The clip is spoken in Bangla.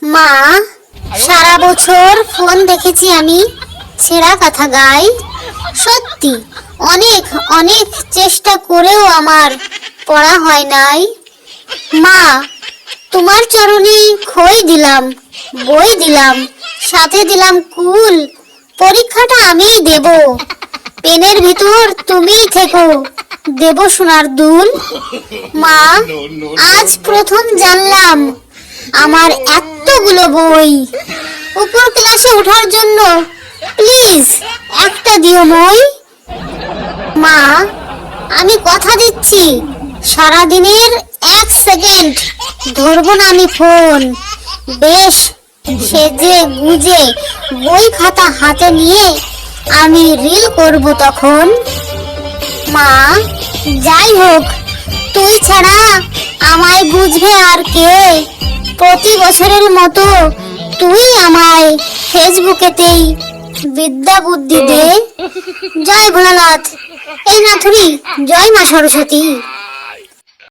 মা, সারা বছর ফোন দেখেছি আমি, ছেঁড়া কথা গাই। সত্যি অনেক অনেক চেষ্টা করেও আমার পড়া হয় নাই। মা, তোমার চরণে খই দিলাম, বই দিলাম, সাথে দিলাম কুল। পরীক্ষাটা আমিই দেব, পেনের ভিতর তুমিই থেকো, দেব সোনার দুল। মা, আজ প্রথম জানলাম আমার এতগুলো বই। উপর ক্লাসে ওঠার জন্য প্লিজ একটা দিও মই। মা, আমি কথা দিচ্ছি সারাদিনের 1 সেকেন্ড ধরবো না আমি ফোন। বেশ সেজে গুজে বই খাতা হাতে নিয়ে আমি রিল করব তখন। মা, যাই হোক, তুই ছাড়া আমায় বুঝবে আর কে? প্রতি বছরের মতো তুই আমায় ফেসবুকেতেই বিদ্যা বুদ্ধি দে। জয় ভোলানাথ। এই নাথুরি, জয় মা সরস্বতী।